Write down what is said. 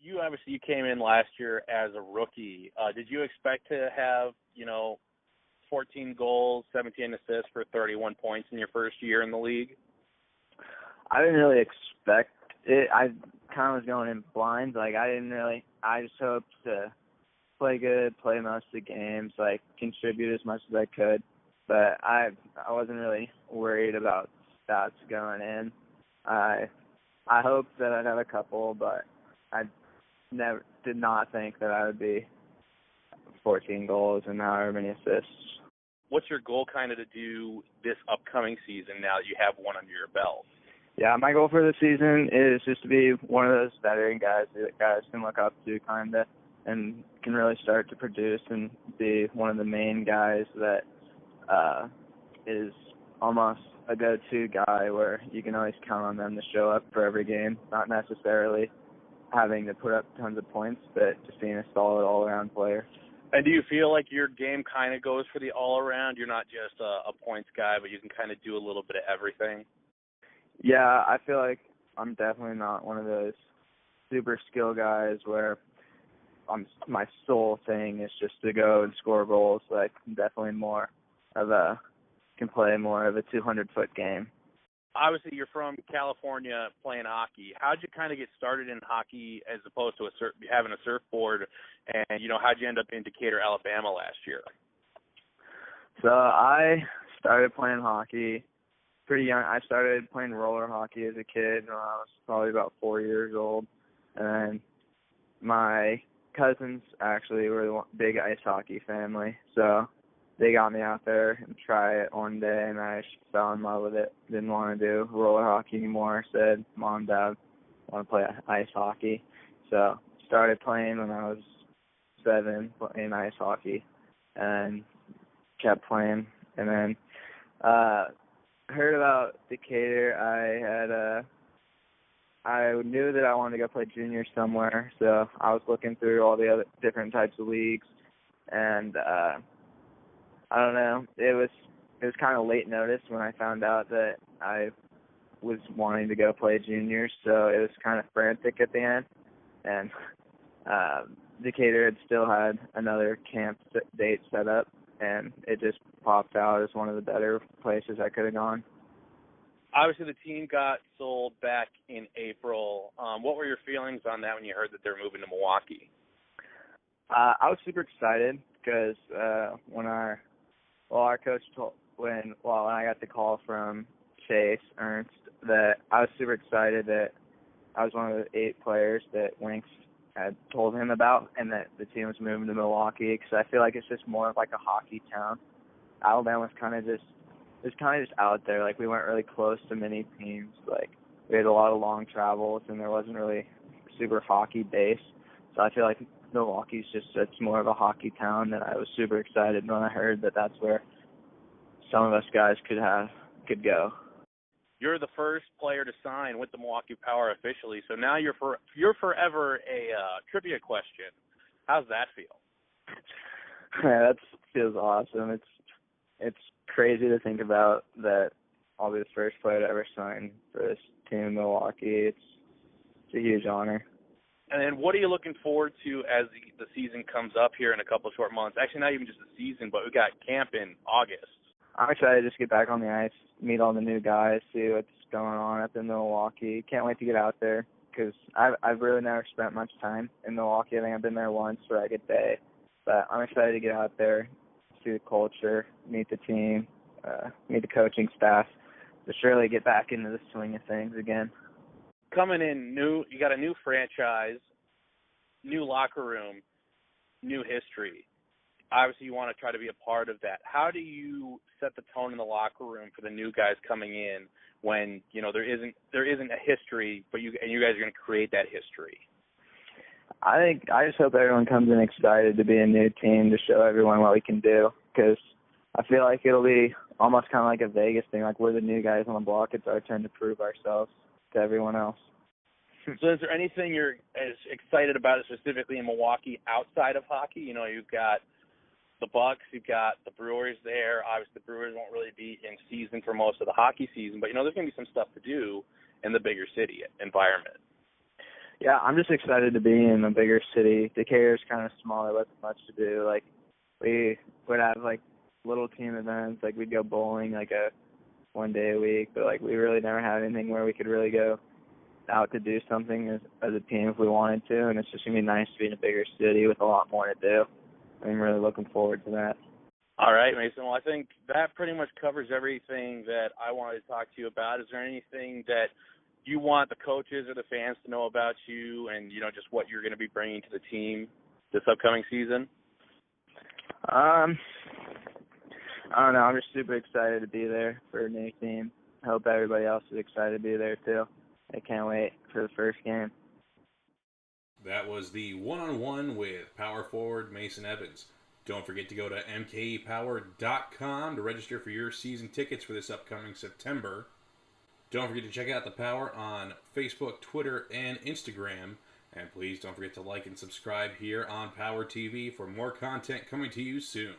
You obviously you came in last year as a rookie. Did you expect to have 14 goals, 17 assists for 31 points in your first year in the league? I didn't really expect it. I kind of was going in blind. I just hoped to play good, play most of the games, contribute as much as I could. But I wasn't really worried about stats going in. I hoped that I'd have a couple, but I did not think that I would be 14 goals and however many assists. What's your goal kind of to do this upcoming season now that you have one under your belt? Yeah, my goal for the season is just to be one of those veteran guys that guys can look up to kind of and can really start to produce and be one of the main guys that is almost a go-to guy where you can always count on them to show up for every game, not necessarily having to put up tons of points, but just being a solid all-around player. And do you feel like your game kind of goes for the all-around? You're not just a points guy, but you can kind of do a little bit of everything? Yeah, I feel like I'm definitely not one of those super skill guys where my sole thing is just to go and score goals. I'm definitely can play more of a 200-foot game. Obviously, you're from California playing hockey. How'd you kind of get started in hockey as opposed to having a surfboard? And, how'd you end up in Decatur, Alabama last year? So I started playing hockey pretty young. I started playing roller hockey as a kid when I was probably about 4 years old. And then my cousins actually were a big ice hockey family. So they got me out there and try it one day, and I fell in love with it. Didn't want to do roller hockey anymore. Said, Mom, Dad, I want to play ice hockey. So started playing when I was 7, playing ice hockey, and kept playing. And then heard about Decatur. I knew that I wanted to go play junior somewhere, so I was looking through all the other different types of leagues, and I don't know. It was kind of late notice when I found out that I was wanting to go play juniors, so it was kind of frantic at the end. And Decatur had still had another camp date set up, and it just popped out as one of the better places I could have gone. Obviously, the team got sold back in April. What were your feelings on that when you heard that they're moving to Milwaukee? I was super excited because when our coach when I got the call from Chase Ernst that I was super excited that I was one of the 8 players that Lynx had told him about, and that the team was moving to Milwaukee because I feel like it's just more of a hockey town. Alabama was kind of just out there. We weren't really close to many teams. We had a lot of long travels, and there wasn't really super hockey based. So I feel like Milwaukee's it's more of a hockey town, and I was super excited when I heard that that's where some of us guys could go. You're the first player to sign with the Milwaukee Power officially, so now you're forever a trivia question. How's that feel? Yeah, that feels awesome. It's crazy to think about that I'll be the first player to ever sign for this team in Milwaukee. It's a huge honor. And then what are you looking forward to as the season comes up here in a couple of short months? Actually, not even just the season, but we got camp in August. I'm excited to just get back on the ice, meet all the new guys, see what's going on up in Milwaukee. Can't wait to get out there because I've really never spent much time in Milwaukee. I think I've been there once for a day. But I'm excited to get out there, see the culture, meet the team, meet the coaching staff, to surely get back into the swing of things again. Coming in you got a new franchise, new locker room, new history. Obviously, you want to try to be a part of that. How do you set the tone in the locker room for the new guys coming in when there isn't a history, but you guys are going to create that history? I just hope everyone comes in excited to be a new team to show everyone what we can do, because I feel like it'll be almost kind of like a Vegas thing. We're the new guys on the block. It's our turn to prove ourselves to everyone else. So is there anything you're as excited about specifically in Milwaukee outside of hockey? You've got the Bucks, you've got the Brewers there. Obviously, the Brewers won't really be in season for most of the hockey season, but, there's going to be some stuff to do in the bigger city environment. Yeah, I'm just excited to be in a bigger city. Decatur's kind of small. There wasn't much to do. Like, we would have, like, little team events. Like, we'd go bowling, like, one day a week. But, like, we really never had anything where we could really go out to do something as a team if we wanted to. And it's just going to be nice to be in a bigger city with a lot more to do. I'm really looking forward to that. All right, Mason. Well, I think that pretty much covers everything that I wanted to talk to you about. Is there anything that you want the coaches or the fans to know about you and, just what you're going to be bringing to the team this upcoming season? I don't know. I'm just super excited to be there for a new team. I hope everybody else is excited to be there, too. I can't wait for the first game. That was the one-on-one with power forward Mason Evans. Don't forget to go to mkepower.com to register for your season tickets for this upcoming September. Don't forget to check out the Power on Facebook, Twitter, and Instagram. And please don't forget to like and subscribe here on Power TV for more content coming to you soon.